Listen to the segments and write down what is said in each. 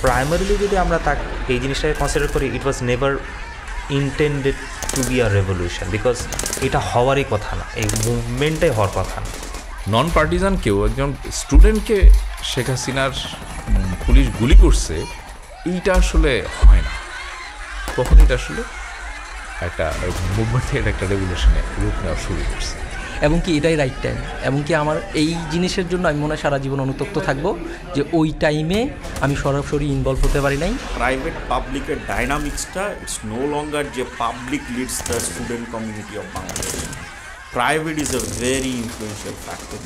Primarily যদি আমরা এই জিনিসটাকে কনসিডার করি, it was never intended to be a revolution, because এটা হওয়ারই কথা না, এই মুভমেন্টটাই হওয়ার কথা না। নন পার্টিজান কেউ একজন স্টুডেন্টকে শেখ হাসিনার পুলিশ গুলি করছে, এইটা আসলে হয় না। তখন এটা আসলে একটা মুভমেন্ট থেকে একটা রেভলিউশনে রূপ নেওয়া শুরু করছে। এবং কি এটাই রাইট টাইম, এবং কি আমার এই জিনিসের জন্য আমি মনে হয় সারা জীবন অনুতপ্ত থাকবো যে ওই টাইমে আমি সরাসরি ইনভলভ হতে পারি নাই। প্রাইভেট পাবলিকের ডাইনামিক্সটা ইটস নো লঙ্গার যে public leads the student community of Bangladesh. Private is a very influential factor.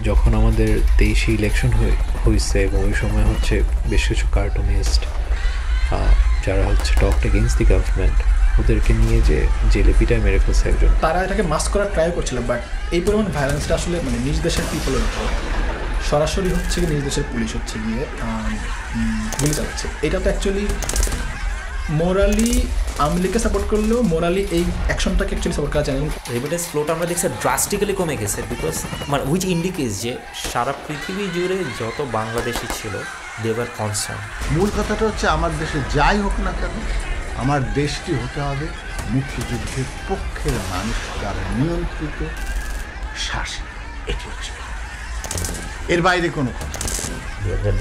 যখন আমাদের দেশে ইলেকশন হয়েছে এবং ওই সময় হচ্ছে বেশ কিছু কার্টুনিস্ট যারা হচ্ছে টকড এগেইনস্ট দি গভর্নমেন্ট, ওদেরকে নিয়ে যে জেলে পিটায় মেরে ফেলছে একজন, তারা এটাকে মাস্ক করার ট্রাই করছিল, বাট এই পরিমাণ ভায়োলেন্সটা আসলে মানে নিজ দেশের পিপলের উপর সরাসরি হচ্ছে কি নিজ দেশের পুলিশ হচ্ছে গিয়ে গুলি চালাচ্ছে। এটা তো অ্যাকচুয়ালি মোরালি আওয়ামী লীগকে সাপোর্ট করলেও মোরালি এই অ্যাকশনটাকে অ্যাকচুয়ালি সাপোর্ট করা যায় না। রেমিটেন্স ফ্লোটা আমরা দেখছি ড্রাস্টিক্যালি কমে গেছে, বিকজ মানে উইচ ইন্ডিকেটস যে সারা পৃথিবী জুড়ে যত বাংলাদেশি ছিল দে ওয়ার কনসার্ন। মূল কথাটা হচ্ছে আমার দেশে যাই হোক না কেন, আমার দেশটি হতে হবে মুক্তিযুদ্ধের পক্ষের মানুষ দ্বারা নিয়ন্ত্রিত শাসন। এটি হচ্ছে, এর বাইরে কোনো কথা।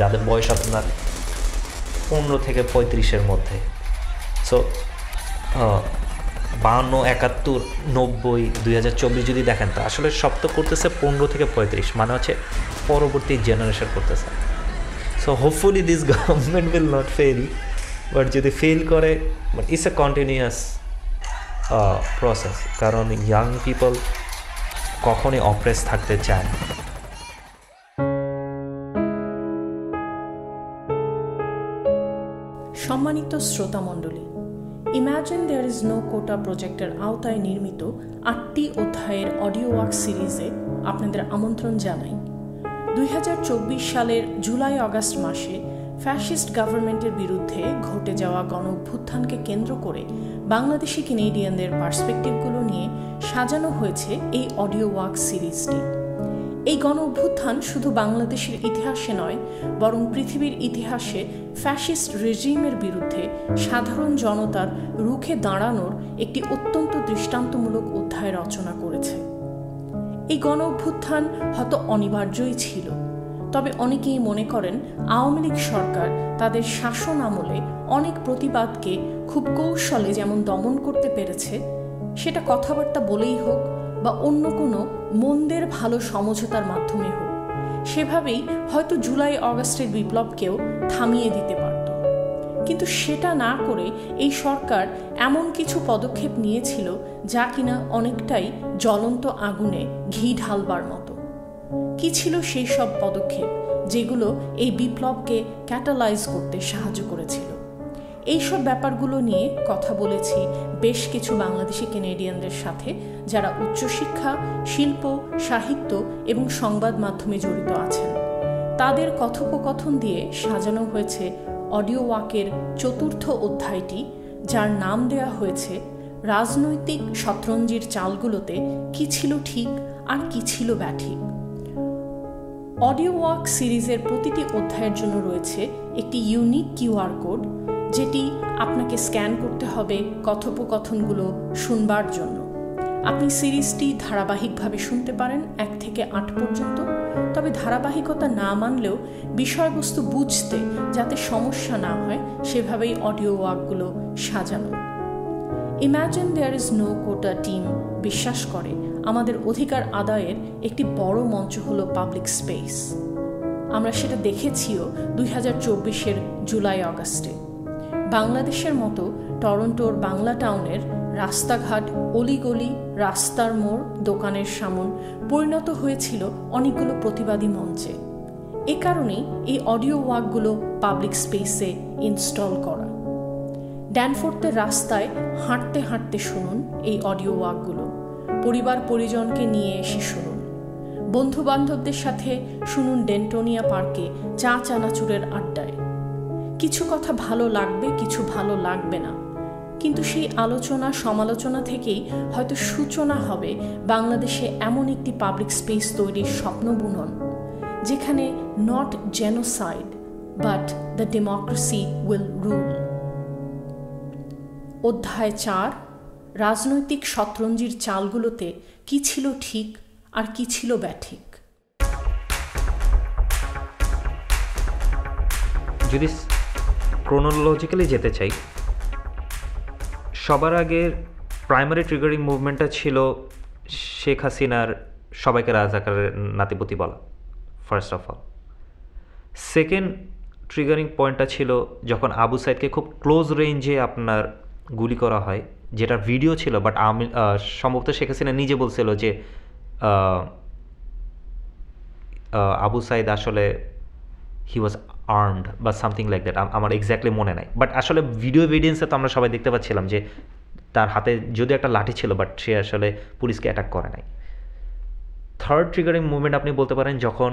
যাদের বয়স আপনার 15 থেকে 35-এর মধ্যে, সো 52, 71, 90, 2024 যদি দেখেন, তা আসলে সব তো করতেছে 15 থেকে 35, মানে হচ্ছে পরবর্তী জেনারেশন করতেছে। So hopefully this government will not fail, but যদি ফেল করে, but it's a continuous process, কারণ ইয়াং পিপল কখনই অপ্রেস থাকতে চায় না। সম্মানিত শ্রোতামণ্ডলী, ইম্যাজিন দেয়ার ইজ নো কোটা প্রজেক্টের আওতায় নির্মিত 8টি অধ্যায়ের অডিও ওয়ার্ক সিরিজে আপনাদের আমন্ত্রণ জানাই। 2024 সালের জুলাই আগস্ট মাসে ফ্যাসিস্ট গভর্নমেন্টের বিরুদ্ধে ঘটে যাওয়া গণ অভ্যুত্থানকে কেন্দ্র করে বাংলাদেশি কেনেডিয়ানদের পার্সপেক্টিভগুলো নিয়ে সাজানো হয়েছে এই অডিও ওয়ার্ক সিরিজটি। এই গণ অভ্যুত্থান শুধু বাংলাদেশের ইতিহাসে নয়, বরং পৃথিবীর ইতিহাসে ফ্যাসিস্ট রেজিমের বিরুদ্ধে সাধারণ জনতার রুখে দাঁড়ানোর একটি অত্যন্ত দৃষ্টান্তমূলক অধ্যায় রচনা করেছে। এই গণ অভ্যুত্থান হয়তো অনিবার্যই ছিল, তবে অনেকেই মনে করেন আওয়ামী লীগ সরকার তাদের শাসন আমলে অনেক প্রতিবাদকে খুব কৌশলে যেমন দমন করতে পেরেছে, সেটা কথাবার্তা বলেই হোক বা অন্য কোনো মন্দের ভালো সমঝোতার মাধ্যমে হোক, সেভাবেই হয়তো জুলাই আগস্টের বিপ্লবকেও থামিয়ে দিতে পারত। কিন্তু সেটা না করে এই সরকার এমন কিছু পদক্ষেপ নিয়েছিল যা কিনা অনেকটাই জ্বলন্ত আগুনে ঘি ঢালবার মতো। কি ছিল সেই সব পদক্ষেপ যেগুলো এই বিপ্লবকে ক্যাটালাইজ করতে সাহায্য করেছিল? এইসব ব্যাপারগুলো নিয়ে কথা বলেছি বেশ কিছু বাংলাদেশি কেনেডিয়ানদের সাথে, যারা উচ্চশিক্ষা, শিল্প, সাহিত্য এবং সংবাদ মাধ্যমে জড়িত আছেন। তাদের কথোপকথন দিয়ে সাজানো হয়েছে অডিও ওয়াকের 4র্থ অধ্যায়টি, যার নাম দেয়া হয়েছে রাজনৈতিক শতরঞ্জির চালগুলোতে কি ছিল ঠিক আর কি ছিল ব্যাঠিক। অডিও ওয়াক সিরিজের প্রতিটি অধ্যায়ের জন্য রয়েছে একটি ইউনিক কিউআর কোড, যেটি আপনাকে স্ক্যান করতে হবে কথোপকথনগুলো শুনবার জন্য। আপনি সিরিজটি ধারাবাহিকভাবে শুনতে পারেন 1 থেকে 8 পর্যন্ত, তবে ধারাবাহিকতা না মানলেও বিষয়বস্তু বুঝতে যাতে সমস্যা না হয় সেভাবেই অডিও ওয়াকগুলো সাজানো। Imagine there is no quota team বিশ্বাস করে আমাদের অধিকার আদায়ের একটি বড় মঞ্চ হলো পাবলিক স্পেস। আমরা সেটা দেখেছিও 2024-এর জুলাই আগস্টে। বাংলাদেশের মতো টরন্টোর বাংলা টাউনের রাস্তাঘাট, অলিগলি, রাস্তার মোড়, দোকানের সামন পরিণত হয়েছিল অনেকগুলো প্রতিবাদী মঞ্চে। এ কারণেই এই অডিও ওয়াকগুলো পাবলিক স্পেসে ইনস্টল করা। ড্যানফোর্থের রাস্তায় হাঁটতে হাঁটতে শুনুন এই অডিও ওয়াকগুলো। পরিবার পরিজনকে নিয়ে এসে শুনুন। বন্ধু বান্ধবদের সাথে শুনুন ডেন্টোনিয়া পার্কে চা চানাচুরের আড্ডায়। কিছু কথা ভালো লাগবে, কিছু ভালো লাগবে না, কিন্তু সেই আলোচনা সমালোচনা থেকেই হয়তো সূচনা হবে বাংলাদেশে এমন একটি পাবলিক স্পেস তৈরির স্বপ্ন বুনন, যেখানে not genocide but the democracy will rule. অধ্যায় 4, রাজনৈতিক শতরঞ্জির চালগুলোতে কি ছিল ঠিক আর কি ছিল ব্যাঠিক। যদি ক্রোনোলজিক্যালি যেতে চাই, সবার আগের প্রাইমারি ট্রিগারিং মুভমেন্টটা ছিল শেখ হাসিনার সবাইকে রাজাকারের নাতিপতি বলা, first of all. Second triggering পয়েন্টটা ছিল যখন আবু সাইদকে খুব ক্লোজ রেঞ্জে আপনার গুলি করা হয়, যেটা ভিডিও ছিল, বাট আমি সম্ভবত শেখ হাসিনা নিজে বলছিল যে আবু সাইদ আসলে হি ওয়াজ আর্মড বা সামথিং লাইক দ্যাট, আমার এক্স্যাক্টলি মনে নাই। বাট আসলে ভিডিও এভিডেন্সে তো আমরা সবাই দেখতে পাচ্ছিলাম যে তার হাতে যদিও একটা লাঠি ছিল, বাট সে আসলে পুলিশকে অ্যাটাক করে নাই। থার্ড ট্রিগারিং মুভমেন্ট আপনি বলতে পারেন যখন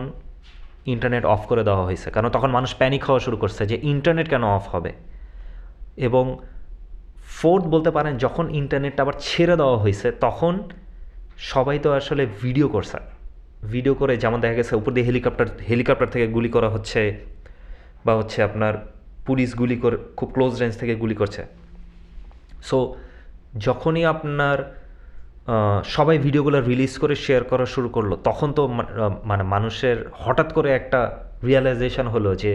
ইন্টারনেট অফ করে দেওয়া হয়েছে, কারণ তখন মানুষ প্যানিক হওয়া শুরু করছে যে ইন্টারনেট কেন অফ হবে। এবং ফোর্থ বলতে পারেন যখন ইন্টারনেটটা আবার ছেড়ে দেওয়া হয়েছে, তখন সবাই তো আসলে ভিডিও করছে, ভিডিও করে যেমন দেখা গেছে উপর দিয়ে হেলিকপ্টার থেকে গুলি করা হচ্ছে, বা হচ্ছে আপনার পুলিশ গুলি করে খুব ক্লোজ রেঞ্জ থেকে গুলি করছে। সো যখনই আপনার সবাই ভিডিওগুলো রিলিজ করে শেয়ার করা শুরু করলো, তখন তো মানে মানুষের হঠাৎ করে একটা রিয়েলাইজেশন হলো যে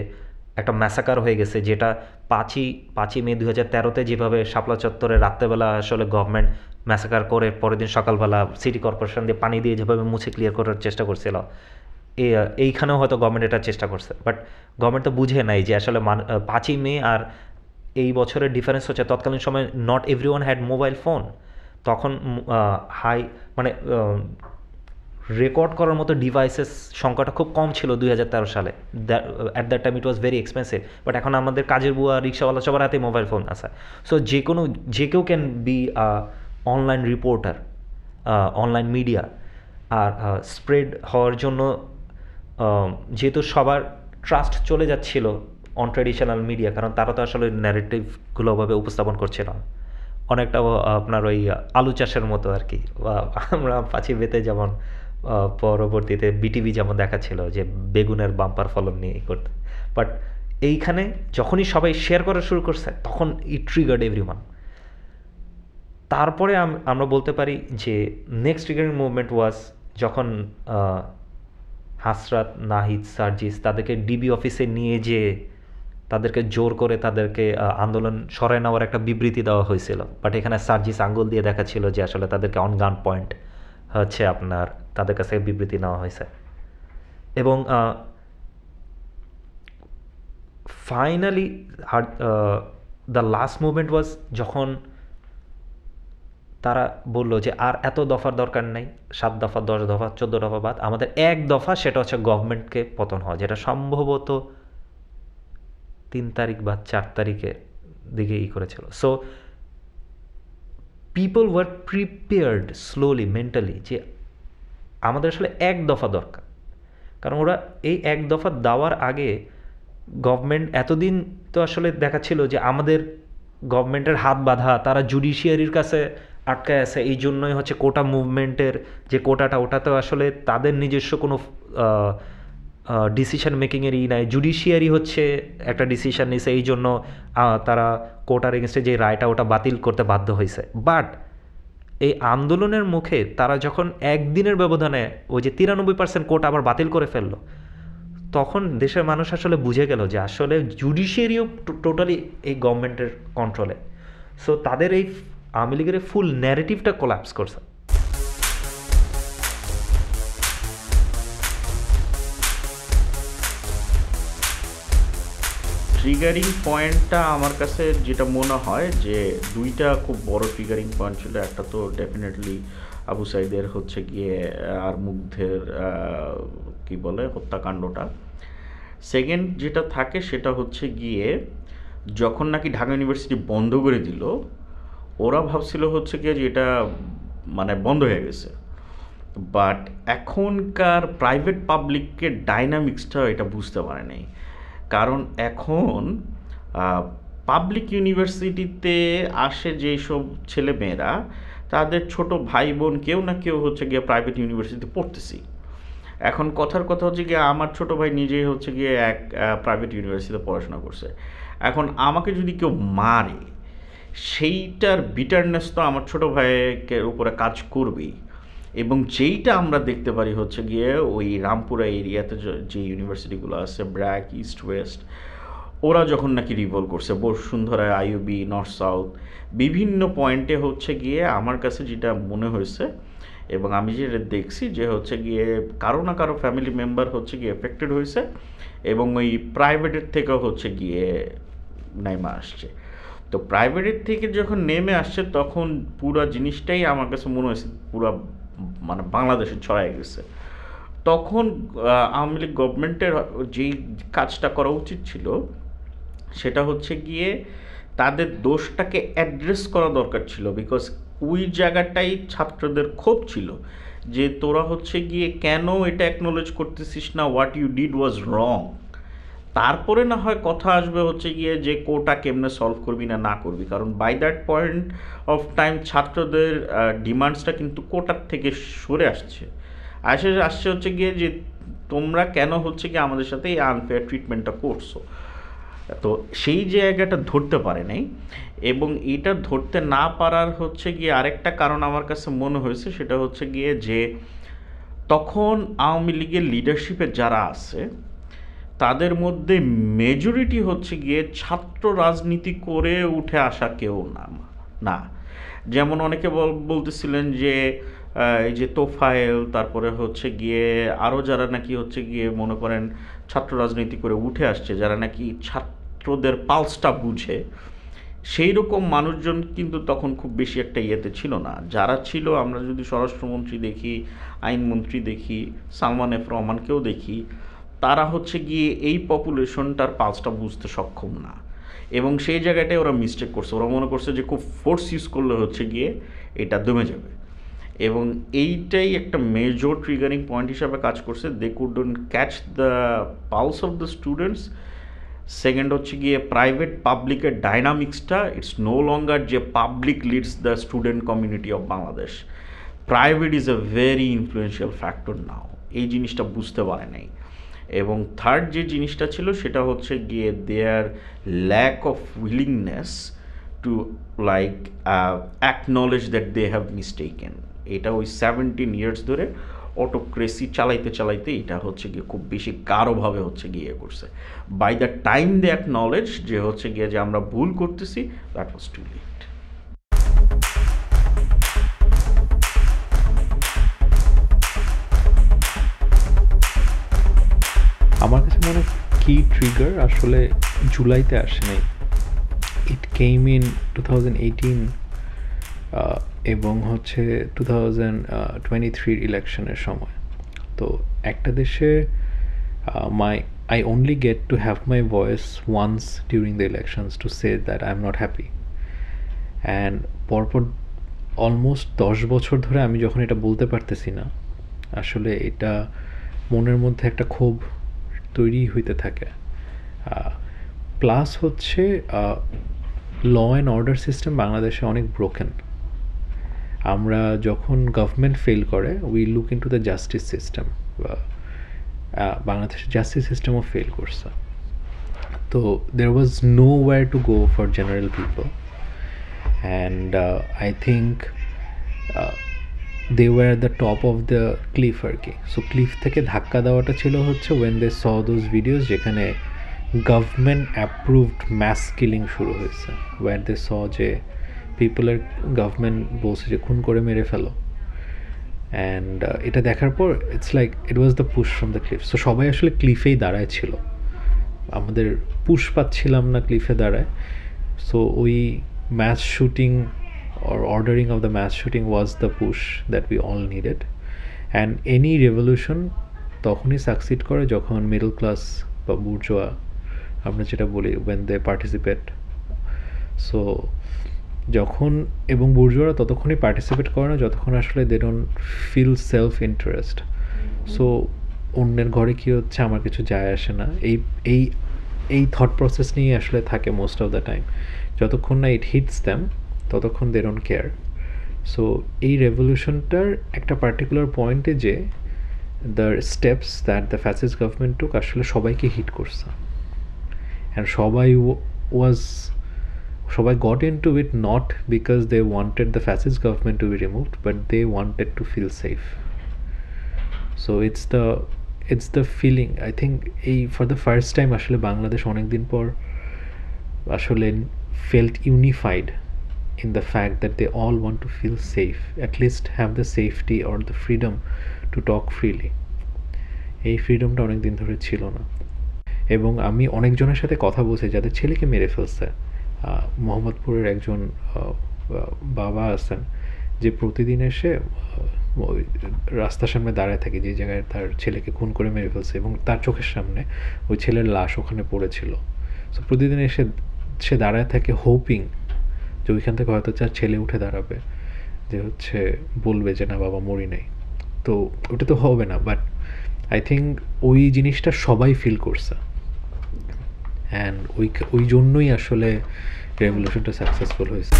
একটা ম্যাসাকার হয়ে গেছে, যেটা 5ই মে 2013-তে যেভাবে শাপলা চত্বরে রাত্রেবেলা আসলে গভর্নমেন্ট ম্যাসাকার করে পরের দিন সকালবেলা সিটি কর্পোরেশন দিয়ে পানি দিয়ে যেভাবে মুছে ক্লিয়ার করার চেষ্টা করছিল, এইখানেও হয়তো গভর্নমেন্ট এটা চেষ্টা করছে। বাট গভর্নমেন্ট তো বুঝে নাই যে আসলে 5ই মে আর এই বছরের ডিফারেন্স হচ্ছে তৎকালীন সময় not everyone had mobile phone. তখন মানে রেকর্ড করার মতো ডিভাইসেস সংখ্যাটা খুব কম ছিল 2013 সালে। At that time it was very expensive. But এখন আমাদের কাজের বুয়া, রিক্সাওয়ালা সবার হাতে মোবাইল ফোন আছে। সো যে কেউ can be online reporter, online media. আর স্প্রেড হওয়ার জন্য যেহেতু সবার ট্রাস্ট চলে যাচ্ছিল অন ট্র্যাডিশনাল মিডিয়া, কারণ তারা তো আসলে ন্যারেটিভগুলোভাবে উপস্থাপন করছিল অনেকটা আপনার ওই আলু চাষের মতো আর কি। আমরা 5ই মেতে যেমন পরবর্তীতে বিটিভি যেমন দেখাচ্ছিল যে বেগুনের বাম্পার ফলন নিয়ে করতে, বাট এইখানে যখনই সবাই শেয়ার করা শুরু করছে তখন ইট ট্রিগার্ড এভরিওয়ান। তারপরে আমরা বলতে পারি যে নেক্সট ট্রিগারিং মুভমেন্ট ওয়াজ যখন হাসরাত, নাহিদ, সার্জিস তাদেরকে ডিবি অফিসে নিয়ে যে তাদেরকে জোর করে তাদেরকে আন্দোলন সরায় নেওয়ার একটা বিবৃতি দেওয়া হয়েছিল। বাট এখানে সার্জিস আঙ্গুল দিয়ে দেখাচ্ছিল যে আসলে তাদেরকে অন গান পয়েন্ট হচ্ছে আপনার তাদের কাছে বিবৃতি নেওয়া হয়েছে। এবং finally the last movement was যখন তারা বললো যে আর এত দফার দরকার নেই, 7 দফা, 10 দফা, 14 দফা বাদ, আমাদের এক দফা, সেটা হচ্ছে গভর্নমেন্টকে পতন হওয়া, যেটা সম্ভবত 3 তারিখ বা 4 তারিখের দিকে করেছিল। So people were prepared slowly mentally যে আমাদের আসলে এক দফা দরকার, কারণ ওরা এই এক দফা দেওয়ার আগে গভর্নমেন্ট এতদিন তো আসলে দেখাচ্ছিল যে আমাদের গভর্নমেন্টের হাত বাঁধা, তারা জুডিশিয়ারির কাছে আটকায় আছে, এই জন্যই হচ্ছে কোটা মুভমেন্টের যে কোটাটা, ওটা তো আসলে তাদের নিজস্ব কোনো ডিসিশন মেকিংয়ের নাই, জুডিশিয়ারি হচ্ছে একটা ডিসিশন নিছে, এই জন্য তারা কোটার এগেনস্টে যে রায়টা ওটা বাতিল করতে বাধ্য হয়েছে। বাট এই আন্দোলনের মুখে তারা যখন একদিনের ব্যবধানে ওই যে 93% কোটা আবার বাতিল করে ফেললো, তখন দেশের মানুষ আসলে বুঝে গেল যে আসলে জুডিশিয়ারিও টোটালি এই গভর্নমেন্টের কন্ট্রোলে। সো তাদের এই আওয়ামী লীগের ফুল ন্যারেটিভটা কোলাপস করছে। ট্রিগারিং পয়েন্টটা আমার কাছে যেটা মনে হয় যে 2টা খুব বড় ট্রিগারিং পয়েন্ট ছিল। একটা তো ডেফিনেটলি আবু সাইদের হচ্ছে গিয়ে আর মুগ্ধের কি বলে হত্যাকাণ্ডটা। সেকেন্ড যেটা থাকে সেটা হচ্ছে গিয়ে যখন নাকি ঢাকা ইউনিভার্সিটি বন্ধ করে দিল, ওরা ভাবছিল হচ্ছে গিয়ে যে এটা মানে বন্ধ হয়ে গেছে। বাট এখনকার প্রাইভেট পাবলিকের ডাইনামিক্সটা এটা বুঝতে পারে নাই, কারণ এখন পাবলিক ইউনিভার্সিটিতে আসে যেসব ছেলে মেয়েরা, তাদের ছোট ভাই বোন কেউ না কেউ হচ্ছে গিয়ে প্রাইভেট ইউনিভার্সিটিতে পড়তেছি। এখন কথার কথা হচ্ছে গিয়ে আমার ছোট ভাই নিজেই হচ্ছে গিয়ে এক প্রাইভেট ইউনিভার্সিটিতে পড়াশোনা করছে। এখন আমাকে যদি কেউ মারে, সেইটার বিটারনেস তো আমার ছোট ভাইয়ের উপরে কাজ করবেই। এবং যেইটা আমরা দেখতে পারি হচ্ছে গিয়ে ওই রামপুরা এরিয়াতে যে ইউনিভার্সিটিগুলো আছে, ব্র্যাক, ইস্ট ওয়েস্ট, ওরা যখন নাকি রিভলভ করছে, বসুন্ধরা, আইইউবি, নর্থ সাউথ, বিভিন্ন পয়েন্টে হচ্ছে গিয়ে আমার কাছে যেটা মনে হয়েছে এবং আমি যেটা দেখছি যে হচ্ছে গিয়ে কারো না কারো ফ্যামিলি মেম্বার হচ্ছে গিয়ে এফেক্টেড হয়েছে এবং ওই প্রাইভেটের থেকেও হচ্ছে গিয়ে নেমে আসছে। তো প্রাইভেটের থেকে যখন নেমে আসছে তখন পুরো জিনিসটাই আমার কাছে মনে হয়েছে পুরো মানে বাংলাদেশে ছড়ায় গেছে। তখন আওয়ামী লীগ গভর্নমেন্টের যেই কাজটা করা উচিত ছিল সেটা হচ্ছে গিয়ে তাদের দোষটাকে অ্যাড্রেস করা দরকার ছিল, বিকজ ওই জায়গাটাই ছাত্রদের ক্ষোভ ছিল যে তোরা হচ্ছে গিয়ে কেন এটা অ্যাকনোলেজ করতেছিস না, হোয়াট ইউ ডিড ওয়াজ রং। তারপরে না হয় কথা আসবে হচ্ছে গিয়ে যে কোটা কেমনে সলভ করবি না করবি, কারণ by that point of time ছাত্রদের ডিমান্ডসটা কিন্তু কোটার থেকে সরে আসছে হচ্ছে গিয়ে যে তোমরা কেন হচ্ছে গিয়ে আমাদের সাথে এই আনফেয়ার ট্রিটমেন্টটা করছো। তো সেই জায়গাটা ধরতে পারে নাই এবং এটা ধরতে না পারার হচ্ছে গিয়ে আরেকটা কারণ আমার কাছে মনে হয়েছে, সেটা হচ্ছে গিয়ে যে তখন আওয়ামী লীগের লিডারশিপে যারা আছে তাদের মধ্যে মেজরিটি হচ্ছে গিয়ে ছাত্র রাজনীতি করে উঠে আসা কেউ না। যেমন অনেকে বলতেছিলেন যে এই যে তোফায়েল, তারপরে হচ্ছে গিয়ে আরও যারা নাকি হচ্ছে গিয়ে মনে করেন ছাত্র রাজনীতি করে উঠে আসছে, যারা নাকি ছাত্রদের পালসটা বুঝে, সেই রকম মানুষজন কিন্তু তখন খুব বেশি একটা ইয়েতে ছিল না। যারা ছিল, আমরা যদি স্বরাষ্ট্রমন্ত্রী দেখি, আইনমন্ত্রী দেখি, সালমান এফ রহমানকেও দেখি, তারা হচ্ছে গিয়ে এই পপুলেশনটার পালসটা বুঝতে সক্ষম না এবং সেই জায়গাটায় ওরা মিস্টেক করছে। ওরা মনে করছে যে খুব ফোর্স ইউজ করলে হচ্ছে গিয়ে এটা দমে যাবে এবং এইটাই একটা মেজর ট্রিগারিং পয়েন্ট হিসাবে কাজ করছে। They couldn't catch the pulse of the students. Second হচ্ছে গিয়ে প্রাইভেট পাবলিকের ডাইনামিক্সটা, ইটস নো লঙ্গার যে public leads the student community of Bangladesh, private is a very influential factor now. এই জিনিসটা বুঝতে পারে নাই। এবং থার্ড যে জিনিসটা ছিল সেটা হচ্ছে গিয়ে their lack of willingness to like acknowledge that they have mistaken. এটা ওই 17 ইয়ার্স ধরে অটোক্রেসি চালাইতে এটা হচ্ছে গিয়ে খুব বেশি গাঢ়ভাবে হচ্ছে গিয়ে করছে। By the time they acknowledge যে হচ্ছে গিয়ে যে আমরা ভুল করতেছি, দ্যাট ওয়াজ টু লেট। আমার কাছে মনে হয় কি ট্রিগার আসলে জুলাইতে আসে নাই, ইট কেম ইন 2018 এবং হচ্ছে 2023 ইলেকশনের সময়। তো একটা দেশে I only get to have my voice once during the elections to say that I'm not happy, and পরপর অলমোস্ট 10 বছর ধরে আমি যখন এটা বলতে পারতেছি না, আসলে এটা মনের মধ্যে একটা ক্ষোভ তৈরি হইতে থাকে। প্লাস হচ্ছে ল অ্যান্ড অর্ডার সিস্টেম বাংলাদেশে অনেক ব্রোকেন। আমরা যখন গভর্নমেন্ট ফেল করে, we look into the justice system. বাংলাদেশের জাস্টিস সিস্টেমও ফেল করছে। তো there was no where to go for general people, and I think they were at the top of the cliff আর কি। So cliff থেকে ধাক্কা দেওয়াটা ছিল হচ্ছে when they saw those videos যেখানে গভর্নমেন্ট অ্যাপ্রুভড ম্যাস কিলিং শুরু হয়েছে, where they saw যে পিপলের গভর্নমেন্ট বলছে যে খুন করে মেরে ফেলো। অ্যান্ড এটা দেখার পর it's like it was the push from the cliff. So সবাই আসলে ক্লিফেই দাঁড়ায় ছিল, আমাদের পুশ পাচ্ছিলাম না ক্লিফে দাঁড়ায়। সো ওই mass shooting or ordering of the mass shooting was the push that we all needed. And any revolution তখনই succeed করে যখন middle class বা bourgeois আমরা যেটা বলি when they participate. So যখন এবং bourgeoisরা ততক্ষণই participate করে না যতক্ষণ আসলে they don't feel self interest. So অন্যের ঘরে কি হচ্ছে আমার কিছু যায় আসে না, এই thought process নিয়ে আসলে থাকে most of the time। যতক্ষণ না it hits them ততক্ষণ দে ডোন্ট কেয়ার। সো এই রেভলিউশনটার একটা পার্টিকুলার পয়েন্টে যে the steps that the fascist government took আসলে সবাইকে হিট করছে, and সবাই got into it not because they wanted the fascist government to be removed, but they wanted to feel safe. So it's the feeling, I think, for the first time আসলে বাংলাদেশ অনেক দিন পর আসলে felt unified in the fact that they all want to feel safe, at least have the safety or the freedom to talk freely. এই ফ্রিডমটা অনেক দিন ধরে ছিল না। এবং আমি অনেকজনের সাথে কথা বলছি যাদের ছেলেকে মেরে ফেলছে। মোহাম্মদপুরের একজন বাবা আছেন যে প্রতিদিন এসে রাস্তার সামনে দাঁড়ায় থাকে যে জায়গায় তার ছেলেকে খুন করে মেরে ফেলছে, এবং তার চোখের সামনে ওই ছেলের লাশ ওখানে পড়েছিল। সো প্রতিদিন এসে সে দাঁড়ায় থাকে হোপিং যে ওইখান থেকে হয়তো তার ছেলে উঠে দাঁড়াবে, যে হচ্ছে বলবে যে না বাবা মরি নাই। তো ওটা তো হবে না, বাট আই থিঙ্ক ওই জিনিসটা সবাই ফিল করছে, অ্যান্ড ওই জন্যই আসলে রেভলিউশনটা সাকসেসফুল হয়েছে।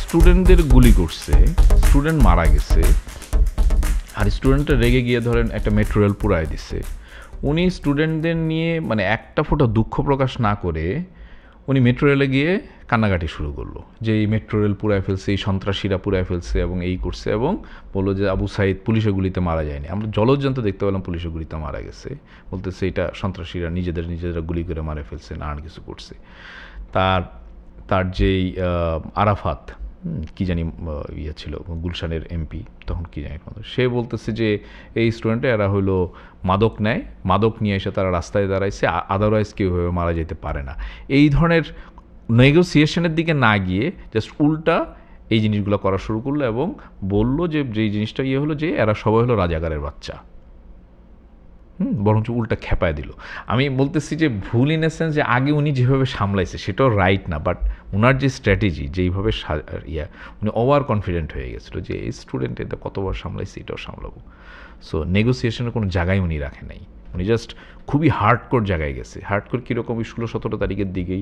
স্টুডেন্টদের গুলি করছে, স্টুডেন্ট মারা গেছে, আর স্টুডেন্টটা রেগে গিয়ে ধরেন একটা মেট্রো রেল পুরায় দিছে। উনি স্টুডেন্টদের নিয়ে মানে একটা ফোঁটা দুঃখ প্রকাশ না করে উনি মেট্রো রেলে গিয়ে কান্নাকাটি শুরু করলো যে এই মেট্রো রেল পুরায় ফেলছে, এই সন্ত্রাসীরা পুরায় ফেলছে এবং এই করছে, এবং বললো যে আবু সাইদ পুলিশের গুলিতে মারা যায়নি। আমরা জলজ্জান্ত দেখতে পেলাম পুলিশের গুলিতে মারা গেছে, বলতেছে এটা সন্ত্রাসীরা নিজেরা গুলি করে মারা ফেলছে, না আর কিছু করছে। তার যেই আরাফাত কি জানি ইয়ে ছিল গুলশানের এমপি তখন, কি জানি সে বলতেছে যে এই স্টুডেন্টে এরা হলো মাদক নেয়, মাদক নিয়ে এসে তারা রাস্তায় দাঁড়াইছে, আদারওয়াইজ কেউ মারা যেতে পারে না। এই ধরনের নেগোসিয়েশনের দিকে না গিয়ে জাস্ট উল্টা এই জিনিসগুলো করা শুরু করলো এবং বলল যে যেই জিনিসটা ইয়ে হলো যে এরা সবাই হলো রাজাকারের বাচ্চা, বরঞ্চ উল্টা খেপায় দিল। আমি বলতেছি যে ভুল ইন এ সেন্স যে আগে উনি যেভাবে সামলাইছে সেটাও রাইট না, বাট ওনার যে স্ট্র্যাটেজি যেইভাবে উনি ওভার কনফিডেন্ট হয়ে গেছিলো যে এই স্টুডেন্ট এটা কতবার সামলাইছে এটাও সামলাবো। সো নেগোসিয়েশনের কোনো জায়গায় উনি রাখে নাই, উনি জাস্ট খুবই হার্ডকোর জায়গায় গেছে। হার্ডকোর কীরকম, 16-17 তারিখের দিকেই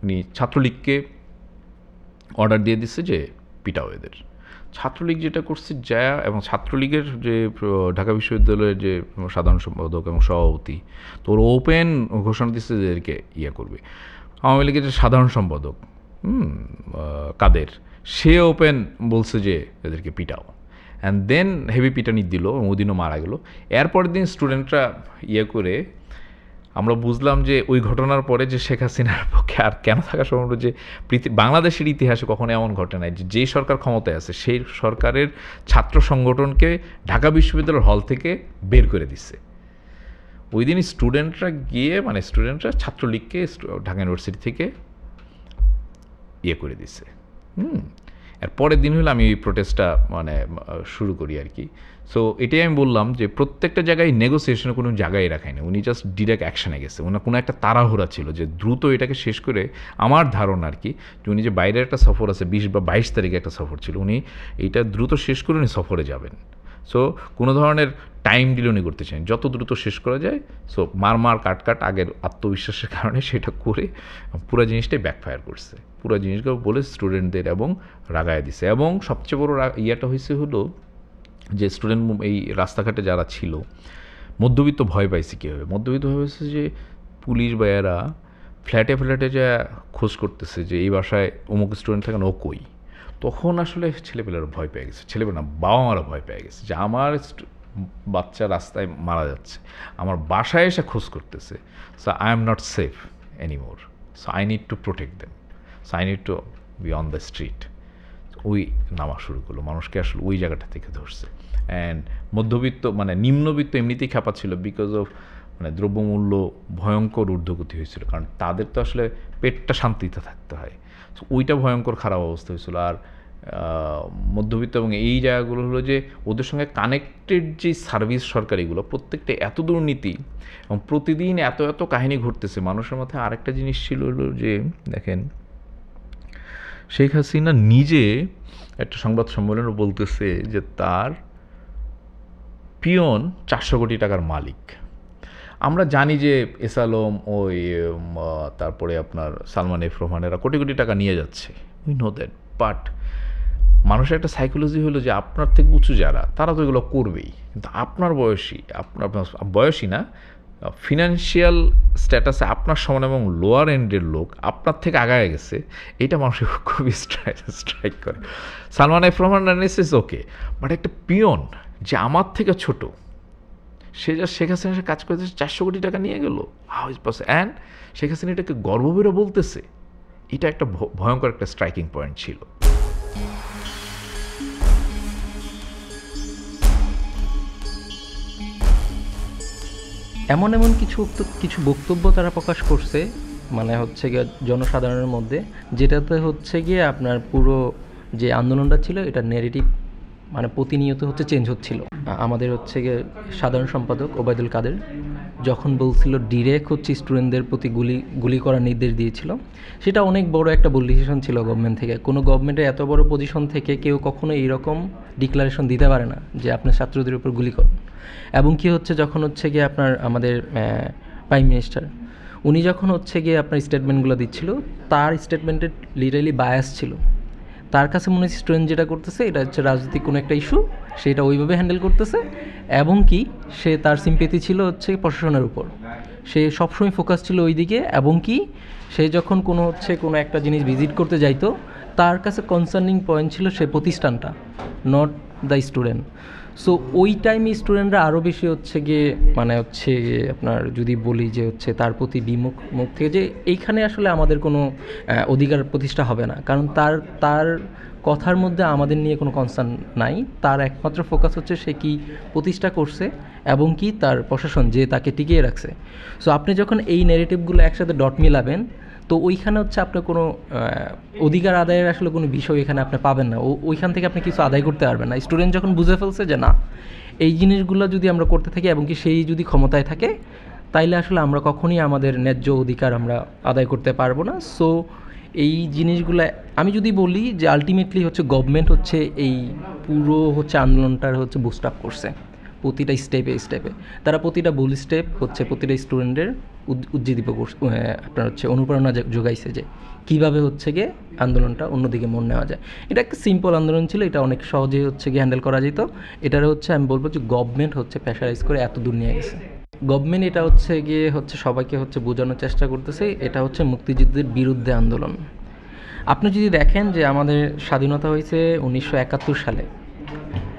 উনি ছাত্রলীগকে অর্ডার দিয়ে দিচ্ছে যে পিটাও এদের। ছাত্রলীগ যেটা করছে যা, এবং ছাত্রলীগের যে ঢাকা বিশ্ববিদ্যালয়ের যে সাধারণ সম্পাদক এবং সভাপতি, তো ওর ওপেন ঘোষণা দিচ্ছে যে এদেরকে ইয়ে করবে। আওয়ামী লীগের যে সাধারণ সম্পাদক কাদের, সে ওপেন বলছে যে এদেরকে পিটাও, অ্যান্ড দেন হেভি পিটানি দিল, ওদিনও মারা গেল। এরপরের দিন স্টুডেন্টরা ইয়ে করে আমরা বুঝলাম যে ওই ঘটনার পরে যে শেখ হাসিনার পক্ষে আর কেন থাকা সম্ভব, যে বাংলাদেশের ইতিহাসে কখনো এমন ঘটে নাই যে যেই সরকার ক্ষমতায় আছে সেই সরকারের ছাত্র সংগঠনকে ঢাকা বিশ্ববিদ্যালয়ের হল থেকে বের করে দিচ্ছে। ওই দিনই স্টুডেন্টরা গিয়ে ছাত্রলীগকে ঢাকা ইউনিভার্সিটি থেকে ইয়ে করে দিচ্ছে। আর পরের দিন হলো আমি এই প্রোটেস্টটা শুরু করি আর কি। সো এটাই আমি বললাম যে প্রত্যেকটা জায়গায় নেগোসিয়েশনের কোনো জায়গায় রাখায় না, উনি জাস্ট ডিরেক্ট অ্যাকশানে গেছে। ওনার কোনো একটা তাড়াহুড়া ছিল যে দ্রুত এটাকে শেষ করে, আমার ধারণা আর কি যে উনি যে বাইরের একটা সফর আছে 20 বা 22 তারিখে একটা সফর ছিল, উনি এইটা দ্রুত শেষ করে উনি সফরে যাবেন। সো কোনো ধরনের টাইম ডিলে উনি করতে চান, যত দ্রুত শেষ করা যায়। সো মার কাট আগের আত্মবিশ্বাসের কারণে সেটা করে পুরো জিনিসটাই ব্যাকফায়ার করছে। পুরো জিনিসগুলো বলে স্টুডেন্টদের এবং রাগায় দিছে। এবং সবচেয়ে বড় ইয়েটা হয়েছে হলো যে স্টুডেন্ট এই রাস্তাঘাটে যারা ছিল মধ্যবিত্ত ভয় পাইছে কীভাবে, মধ্যবিত্ত ভয় পাইছে যে পুলিশ ভাইয়েরা ফ্ল্যাটে যা খোঁজ করতেছে যে এই বাসায় অমুক স্টুডেন্ট থাকেন, ও কই। তখন আসলে ছেলেপেলেরা ভয় পেয়ে গেছে, বাবা মারা ভয় পেয়ে গেছে যে আমার বাচ্চা রাস্তায় মারা যাচ্ছে, আমার বাসায় এসে খোঁজ করতেছে। So I am not safe anymore, so I need to protect them, so I need to be on the street. ওই নামা শুরু করলো, মানুষকে আসলে ওই জায়গাটা থেকে ধরছে। অ্যান্ড মধ্যবিত্ত নিম্নবিত্ত এমনিতেই খ্যাপা ছিল বিকজ অফ দ্রব্যমূল্য ভয়ঙ্কর ঊর্ধ্বগতি হয়েছিল, কারণ তাদের তো আসলে পেটটা শান্তিতে থাকতে হয়। সো ওইটা ভয়ঙ্কর খারাপ অবস্থা হয়েছিল। আর মধ্যবিত্ত এবং এই জায়গাগুলো হলো যে ওদের সঙ্গে কানেক্টেড যে সার্ভিস সরকারিগুলো প্রত্যেকটা এত দুর্নীতি এবং প্রতিদিন এত কাহিনী ঘটতেছে মানুষের মাথায়। আরেকটা জিনিস ছিল হলো যে দেখেন শেখ হাসিনা নিজে একটা সংবাদ সম্মেলনে বলতেছে যে তার পিয়ন 400 কোটি টাকার মালিক। আমরা জানি যে এস আলম ওই তারপরে আপনার সালমান এফ রহমানেরা কোটি কোটি টাকা নিয়ে যাচ্ছে, উই নো দ্যাট, বাট মানুষের একটা সাইকোলজি হলো যে আপনার থেকে উঁচু যারা তারা তো এগুলো করবেই, কিন্তু আপনার বয়সী না, ফিনান্সিয়াল স্ট্যাটাসে আপনার সমান এবং লোয়ার এন্ডের লোক আপনার থেকে আগায় গেছে, এটা মানুষের খুবই স্ট্রাইক করে। Salman F Rahman is okay, but একটা পিয়ন যে আমার থেকে ছোট, সে যা শেখ হাসিনার কাজ করতে 400 কোটি টাকা নিয়ে গেল, how is possible? And Sheikh Hasina এটাকে গর্বভরে বলতেছে, এটা একটা ভয়ঙ্কর একটা স্ট্রাইকিং পয়েন্ট ছিল। এমন কিছু বক্তব্য তারা প্রকাশ করছে, মানে হচ্ছে গিয়ে জনসাধারণের মধ্যে, যেটাতে হচ্ছে গিয়ে আপনার পুরো যে আন্দোলনটা ছিল এটা নেগেটিভ, মানে প্রতিনিয়ত হচ্ছে চেঞ্জ হচ্ছিল। আমাদের হচ্ছে গিয়ে সাধারণ সম্পাদক ওবায়দুল কাদের যখন বলছিল ডিরেক্ট হচ্ছে স্টুডেন্টদের প্রতি গুলি করার নির্দেশ দিয়েছিল, সেটা অনেক বড় একটা ভুল ডিসিশন ছিল গভর্নমেন্ট থেকে। কোনো গভর্নমেন্টের এত বড় পজিশন থেকে কেউ কখনো এইরকম ডিক্লারেশন দিতে পারে না যে আপনার ছাত্রদের উপর গুলি করুন। এবং কি হচ্ছে যখন হচ্ছে গিয়ে আপনার আমাদের প্রাইম মিনিস্টার উনি যখন হচ্ছে গিয়ে আপনার স্টেটমেন্টগুলো দিচ্ছিল, তার স্টেটমেন্টে লিটারালি বায়াস ছিল। তার কাছে মনে হচ্ছে স্টুডেন্ট যেটা করতেছে এটা হচ্ছে রাজনৈতিক কোনো একটা ইস্যু, সেটা ওইভাবে হ্যান্ডেল করতেছে, এবং কি সে তার সিম্পেথি ছিল হচ্ছে প্রশাসনের উপর, সে সবসময় ফোকাস ছিল ওই দিকে। এবং কি সে যখন কোনো একটা জিনিস ভিজিট করতে যাইতো, তার কাছে কনসার্নিং পয়েন্ট ছিল সে প্রতিষ্ঠানটা, নট দ্য স্টুডেন্ট। সো ওই টাইমে স্টুডেন্টরা আরও বেশি হচ্ছে গিয়ে মানে হচ্ছে আপনার যদি বলি যে হচ্ছে তার প্রতি মুখ থেকে যে এইখানে আসলে আমাদের কোনো অধিকার প্রতিষ্ঠা হবে না, কারণ তার কথার মধ্যে আমাদের নিয়ে কোনো কনসার্ন নাই। তার একমাত্র ফোকাস হচ্ছে সে কি প্রতিষ্ঠা করছে এবং কি তার প্রশাসন যে তাকে টিকিয়ে রাখছে। সো আপনি যখন এই নেগেটিভগুলো একসাথে ডট মিলাবেন, তো ওইখানে হচ্ছে আপনার কোনো অধিকার আদায়ের আসলে কোনো বিষয় এখানে আপনি পাবেন না, ওইখান থেকে আপনি কিছু আদায় করতে পারবেন না। স্টুডেন্ট যখন বুঝে ফেলছে যে না, এই জিনিসগুলো যদি আমরা করতে থাকি এবং কি সেই যদি ক্ষমতায় থাকে, তাইলে আসলে আমরা কখনই আমাদের ন্যায্য অধিকার আমরা আদায় করতে পারবো না। সো এই জিনিসগুলো আমি যদি বলি যে আলটিমেটলি হচ্ছে গভর্নমেন্ট হচ্ছে এই পুরো হচ্ছে আন্দোলনটার হচ্ছে বুস্ট আপ করছে প্রতিটা স্টেপে। তারা প্রতিটা ভুল স্টেপ হচ্ছে প্রতিটা স্টুডেন্টের উজ্জীবিত আপনার হচ্ছে অনুপ্রেরণা যোগাইছে যে কীভাবে হচ্ছে গিয়ে আন্দোলনটা অন্যদিকে মন নেওয়া যায়। এটা একটা সিম্পল আন্দোলন ছিল, এটা অনেক সহজে হচ্ছে গিয়ে হ্যান্ডেল করা যেত। এটার হচ্ছে আমি বলবো যে গভর্নমেন্ট হচ্ছে প্রেশারাইজ করে এত দূর নিয়ে গেছে। গভর্নমেন্ট এটা হচ্ছে গিয়ে হচ্ছে সবাইকে হচ্ছে বোঝানোর চেষ্টা করতেছে এটা হচ্ছে মুক্তিযুদ্ধের বিরুদ্ধে আন্দোলন। আপনি যদি দেখেন যে আমাদের স্বাধীনতা হয়েছে 1971 সালে,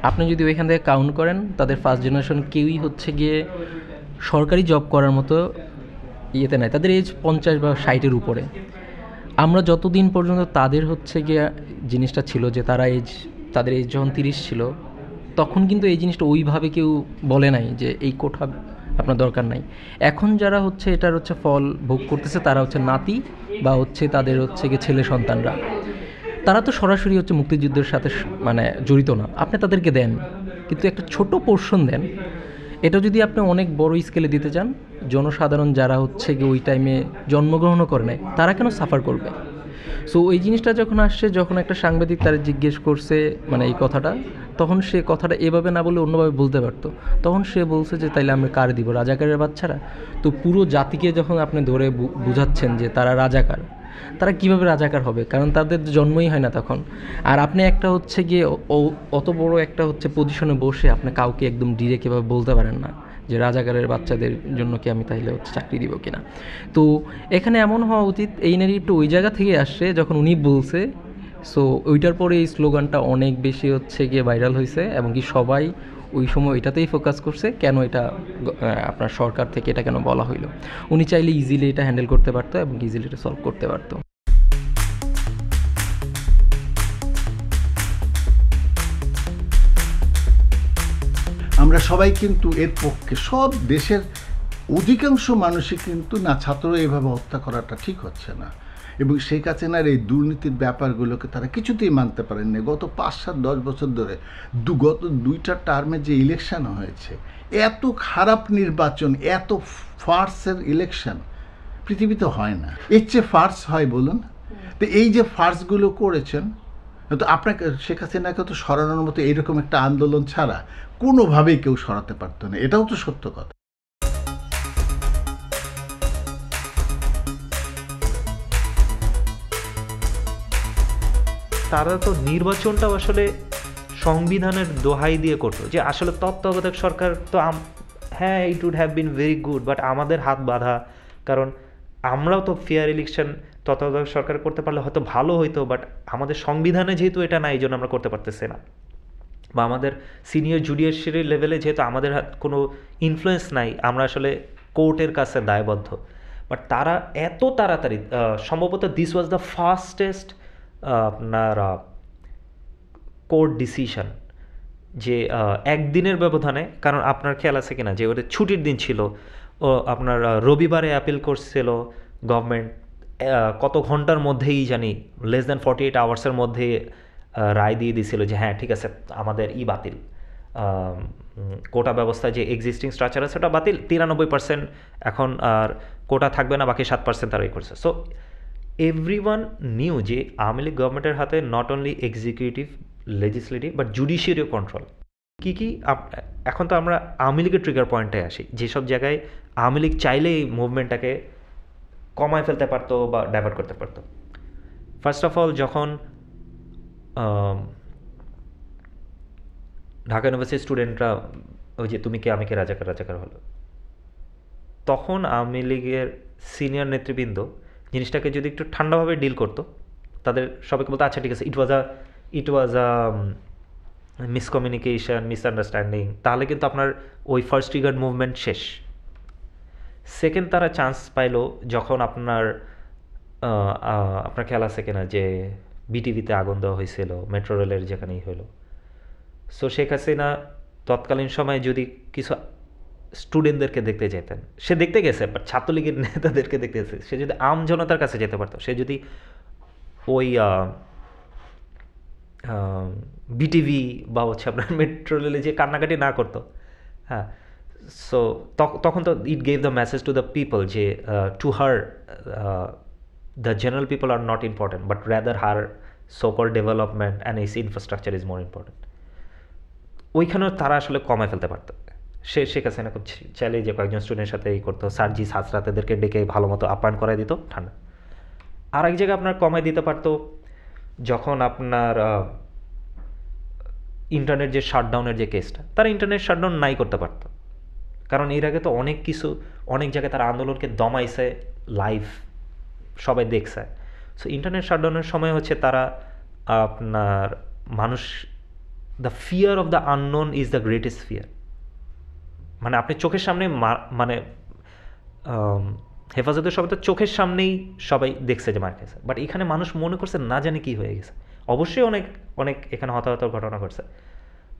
আপনি যদি ওইখান থেকে কাউন্ট করেন, তাদের ফার্স্ট জেনারেশন কেউই হচ্ছে গিয়ে সরকারি জব করার মতো ইয়েতে নাই, তাদের এজ 50 বা 60-এর উপরে। আমরা যতদিন পর্যন্ত তাদের হচ্ছে গিয়ে জিনিসটা ছিল যে তাদের এজ যখন 30 ছিল, তখন কিন্তু এই জিনিসটা ওইভাবে কেউ বলে নাই যে এই কোঠা আপনার দরকার নাই। এখন যারা হচ্ছে এটার হচ্ছে ফল ভোগ করতেছে, তারা হচ্ছে নাতি বা হচ্ছে তাদের হচ্ছে গিয়ে ছেলে সন্তানরা, তারা তো সরাসরি হচ্ছে মুক্তিযুদ্ধের সাথে মানে জড়িত না। আপনি তাদেরকে দেন, কিন্তু একটা ছোট পোর্শন দেন। এটা যদি আপনি অনেক বড় স্কেলে দিতে চান, জনসাধারণ যারা হচ্ছে গিয়ে ওই টাইমে জন্মগ্রহণও করে নাই, তারা কেন সাফার করবে? সো ওই জিনিসটা যখন আসছে, যখন একটা সাংবাদিক তারা জিজ্ঞেস করছে মানে এই কথাটা, তখন সে কথাটা এভাবে না বলে অন্যভাবে বলতে পারতো। তখন সে বলছে যে তাইলে আমরা কার দিব, রাজাকারের বাচ্চারা? তো পুরো জাতিকে যখন আপনি ধরে বুঝাচ্ছেন যে তারা রাজাকার, তারা কিভাবে রাজাকার হবে? কারণ তাদের জন্মই হয় না তখন। আর আপনি একটা হচ্ছে গিয়ে অত বড় একটা হচ্ছে পজিশনে বসে আপনি কাউকে একদম ডিরেক্ট এভাবে বলতে পারেন না যে রাজাকারের বাচ্চাদের জন্য কি আমি তাইলে হচ্ছে চাকরি দিব কিনা। তো এখানে এমন হওয়া উচিত, এই নেগেটিভটা ওই জায়গা থেকে আসছে যখন উনি বলছে। সো ওইটার পরে এই স্লোগানটা অনেক বেশি হচ্ছে গিয়ে ভাইরাল হয়েছে, এবং কি সবাই ওই সময় এটাতেই ফোকাস করছে, কেন এটা আপনার সরকার থেকে এটা কেন বলা হইলো। উনি চাইলে ইজিলি এটা হ্যান্ডেল করতে পারতো এবং ইজিলি এটা সলভ করতে পারতো। আমরা সবাই কিন্তু এর পক্ষে, সব দেশের অধিকাংশ মানুষই কিন্তু না, ছাত্র এভাবে হত্যা করাটা ঠিক হচ্ছে না। এবং শেখ হাসিনার এই দুর্নীতির ব্যাপারগুলোকে তারা কিছুতেই মানতে পারেননি। গত 5-7-10 বছর ধরে গত 2টা টার্মে যে ইলেকশন হয়েছে, এত খারাপ নির্বাচন, এত ফার্সের ইলেকশন পৃথিবীতে হয় না। এর চেয়ে ফার্স হয় বলুন? তো এই যে ফার্সগুলো করেছেন, তো আপনাকে শেখ হাসিনাকে তো সরানোর মতো এইরকম একটা আন্দোলন ছাড়া কোনোভাবেই কেউ সরাতে পারতো না, এটাও তো সত্য কথা। তারা তো নির্বাচনটাও আসলে সংবিধানের দোহাই দিয়ে করতো, যে আসলে তত্ত্বাবধায়ক সরকার তো হ্যাঁ it would have been very good, but আমাদের হাত বাঁধা, কারণ আমরাও তো ফেয়ার ইলেকশন তত্ত্বাবধায়ক সরকার করতে পারলে হয়তো ভালো হইতো, বাট আমাদের সংবিধানে যেহেতু এটা নাই, এই জন্য আমরা করতে পারতেছি না, বা আমাদের সিনিয়র জুডিশিয়ারি লেভেলে যেহেতু আমাদের কোনো ইনফ্লুয়েন্স নাই, আমরা আসলে কোর্টের কাছে দায়বদ্ধ। বাট তারা এত তাড়াতাড়ি, সম্ভবত দিস ওয়াজ দ্য ফাস্টেস্ট আপনার কোর্ট ডিসিশন, যে একদিনের ব্যবধানে, কারণ আপনার খেয়াল আছে কিনা যে ওদের ছুটির দিন ছিল, ও আপনার রবিবারে অ্যাপিল করছিল গভর্নমেন্ট, কত ঘন্টার মধ্যেই জানি লেস দ্যান 48 আওয়ার্সের মধ্যে রায় দিয়ে দিয়েছিল যে হ্যাঁ ঠিক আছে আমাদের বাতিল, কোটা ব্যবস্থা যে এক্সিস্টিং স্ট্রাকচার আছে ওটা বাতিল, 93% এখন আর কোটা থাকবে না, বাকি 7% তারাই করছে। সো এভরিওয়ান নিউ যে আওয়ামী লীগ গভর্নমেন্টের হাতে not only executive, legislative but জুডিশিয়ারিও কন্ট্রোল। কী এখন তো আমরা আওয়ামী লীগের ট্রিগার পয়েন্টে আসি, যেসব জায়গায় আওয়ামী লীগ চাইলে এই মুভমেন্টটাকে কমায় ফেলতে পারতো বা ডাইভার্ট করতে পারতো। ফার্স্ট অফ অল যখন ঢাকা ইউনিভার্সিটির স্টুডেন্টরা ওই যে তুমি কে আমি কে রাজাকার হলো, তখন আওয়ামী লীগের সিনিয়র নেতৃবৃন্দ জিনিসটাকে যদি একটু ঠান্ডাভাবে ডিল করতো, তাদের সবাইকে বলতো আচ্ছা ঠিক আছে ইট ওয়াজ আ মিসকমিউনিকেশন, মিসআন্ডারস্ট্যান্ডিং, তাহলে কিন্তু আপনার ওই ফার্স্ট ট্রিগার্ড মুভমেন্ট শেষ। সেকেন্ড তারা চান্স পাইলো যখন আপনার খেয়াল আছে কিনা যে বিটিভিতে আগুন দেওয়া হয়েছিল মেট্রো রেলের যেখানেই হলো। সো শেখ হাসিনা তৎকালীন সময়ে যদি কিছু স্টুডেন্টদেরকে দেখতে যেতেন, সে দেখতে গেছে বাট ছাত্রলীগের নেতাদেরকে দেখতে গেছে, সে যদি আম জনতার কাছে যেতে পারতো, সে যদি ওই বিটিভি বা হচ্ছে আপনার মেট্রো রেলে যে কান্নাকাটি না করতো, হ্যাঁ, সো তখন তো it gave the message to the people যে to her the general people are not important, but rather her so called development and its infrastructure is more important. ওইখানেও তারা আসলে কমায় ফেলতে পারতো। শেখ হাসিনা খুব চাইলে যে কয়েকজন স্টুডেন্টের সাথে এই করতো, সার্জি হাজরাতেদেরকে ডেকে ভালো মতো আপ্যায়ন করাই দিত ঠান্ডা। আর এক জায়গায় আপনার কমায় দিতে পারতো যখন আপনার ইন্টারনেট যে শাটডাউনের যে কেসটা, তারা ইন্টারনেট শাটডাউন নাই করতে পারতো, কারণ এর আগে তো অনেক জায়গায় তারা আন্দোলনকে দমাইছে, লাইভ সবাই দেখছে। সো ইন্টারনেট শাটডাউনের সময় হচ্ছে তারা আপনার মানুষ, the fear of the unknown is the greatest fear, মানে আপনি চোখের সামনে মানে হেফাজতের সবাই তো চোখের সামনেই সবাই দেখছে যে মার খেয়েছে, বাট এখানে মানুষ মনে করছে না জানে কি হয়ে গেছে। অবশ্যই অনেক এখানে হতাহতের ঘটনা ঘটছে,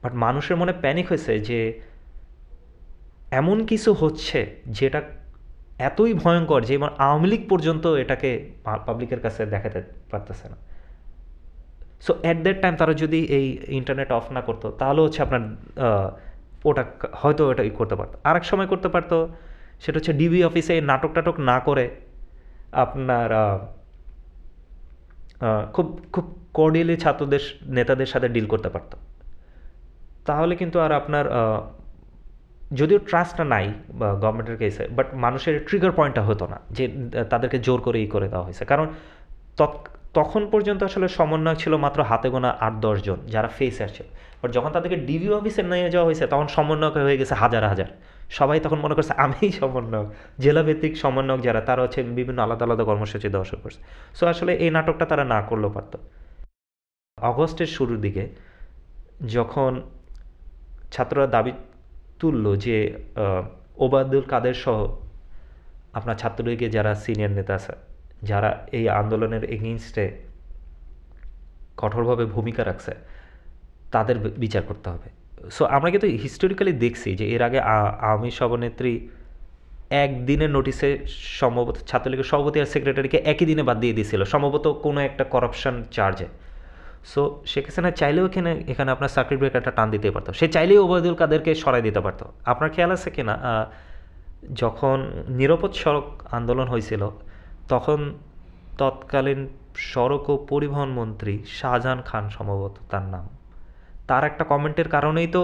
বাট মানুষের মনে প্যানিক হয়েছে যে এমন কিছু হচ্ছে যেটা এতই ভয়ঙ্কর যে আওয়ামী লীগ পর্যন্ত এটাকে পাবলিকের কাছে দেখাতে পারতেছে না। সো অ্যাট দ্যাট টাইম তারা যদি এই ইন্টারনেট অফ না করতো, তাহলে হচ্ছে আপনার ওটা হয়তো ওটা করতে পারতো। আরেক সময় করতে পারতো, সেটা হচ্ছে ডিবি অফিসে নাটক টাটক না করে আপনার খুব খুব কর্ডিয়ালি ছাত্রদের নেতাদের সাথে ডিল করতে পারতো। তাহলে কিন্তু আর আপনার যদিও ট্রাস্টটা নাই বা গভর্নমেন্টের কেসে, বাট মানুষের ট্রিগার পয়েন্টটা হতো না যে তাদেরকে জোর করে করে দেওয়া হয়েছে। কারণ তখন পর্যন্ত আসলে সমন্বয় ছিল মাত্র হাতে গোনা 8-10 জন যারা ফেসার ছিল, বাট যখন তাদেরকে ডিবি অফিসে নিয়ে যাওয়া হয়েছে তখন সমন্বয়ক হয়ে গেছে হাজার হাজার। সবাই তখন মনে করছে আমিই সমন্বয়ক, জেলাভিত্তিক সমন্বয়ক যারা তারা হচ্ছে বিভিন্ন আলাদা আলাদা কর্মসূচি দেওয়া শুরু করছে। সো আসলে এই নাটকটা তারা না করলেও পারত। অগস্টের শুরুর দিকে যখন ছাত্ররা দাবি তুলল যে ওবায়দুল কাদের সহ আপনার ছাত্রলীগের যারা সিনিয়র নেতা আছে, যারা এই আন্দোলনের এগেইনস্টে কঠোরভাবে ভূমিকা রাখছে, তাদের বিচার করতে হবে। সো আমরা কিন্তু হিস্টোরিক্যালি দেখছি যে এর আগে আওয়ামী সভানেত্রী একদিনের নোটিসে সম্ভবত ছাত্রলীগের সভাপতি আর সেক্রেটারিকে একই দিনে বাদ দিয়ে দিয়েছিল, সম্ভবত কোনো একটা করাপশন চার্জে। সো শেখ হাসিনা চাইলেও এখানে আপনার সার্কিট ব্রেকারটা টান দিতে পারতো, সে চাইলেই ওবায়দুল কাদেরকে সরাই দিতে পারতো। আপনার খেয়াল আছে কিনা যখন নিরাপদ সড়ক আন্দোলন হয়েছিল তখন তৎকালীন সড়ক ও পরিবহন মন্ত্রী শাহজাহান খান সম্ভবত তার নাম, তার একটা কমেন্টের কারণেই তো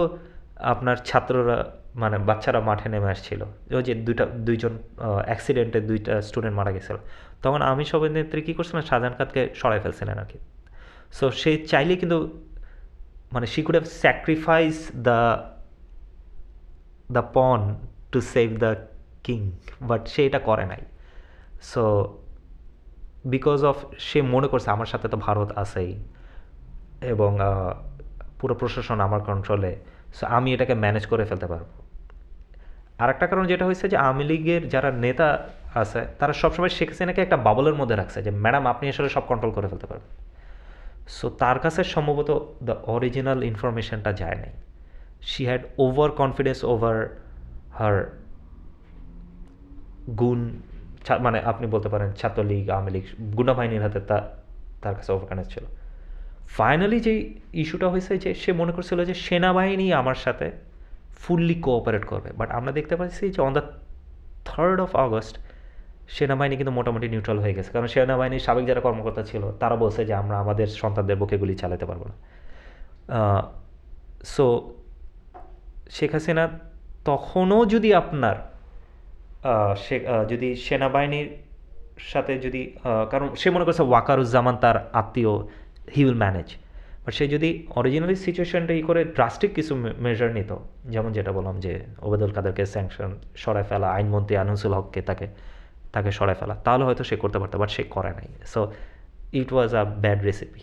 আপনার ছাত্ররা মানে বাচ্চারা মাঠে নেমে আসছিল। ওই যে দুইজন অ্যাক্সিডেন্টে 2টা স্টুডেন্ট মারা গেছিল, তখন আমি সভানেত্রী কী করছিলেন, শাহজাহান খানকে সরাই ফেলছিলেন আর কি। সো সে চাইলে কিন্তু মানে she could have sacrifice the pawn to save the king, but সে এটা করে নাই। সো বিকজ অফ সে মনে করছে আমার সাথে তো ভারত আছেই এবং পুরো প্রশাসন আমার কন্ট্রোলে, সো আমি এটাকে ম্যানেজ করে ফেলতে পারবো। আর একটা কারণ যেটা হয়েছে যে আওয়ামী লীগের যারা নেতা আছে তারা সবসময় শেখ হাসিনাকে একটা বাবলের মধ্যে রাখছে যে ম্যাডাম আপনি আসলে সব কন্ট্রোল করে ফেলতে পারবেন। সো তার কাছে সম্ভবত দ্য অরিজিনাল ইনফরমেশনটা যায় নাই। She had over confidence over her গুণ, মানে আপনি বলতে পারেন ছাত্রলীগ আওয়ামী লীগ গুন্ডা বাহিনীর হাতে তার কাছে ওভার কনফিডেন্স ছিল। ফাইনালি যে ইস্যুটা হয়েছে যে সে মনে করছিল যে সেনাবাহিনী আমার সাথে ফুললি কোঅপারেট করবে, বাট আমরা দেখতে পাচ্ছি যে on the 3rd of August সেনাবাহিনী কিন্তু মোটামুটি নিউট্রাল হয়ে গেছে, কারণ সেনাবাহিনীর সাবেক যারা কর্মকর্তা ছিল তারা বলছে যে আমরা আমাদের সন্তানদের বুকে গুলি চালাতে পারবো না। সো শেখ হাসিনা তখনও যদি আপনার যদি সেনাবাহিনীর সাথে যদি কারণ সে মনে করছে ওয়াকারুজ্জামান তার আত্মীয়, হি উইল ম্যানেজ, বাট সে যদি অরিজিনালি সিচুয়েশনটা করে ড্রাস্টিক কিছু মেজার নিত, যেমন যেটা বললাম যে ওবায়দুল কাদেরকে স্যাংশন সরায় ফেলা, আইনমন্ত্রী আনিসুল হককে তাকে সরায় ফেলা, তাহলে হয়তো সে করতে পারতো, বাট সে করে নাই। So it was a bad recipe.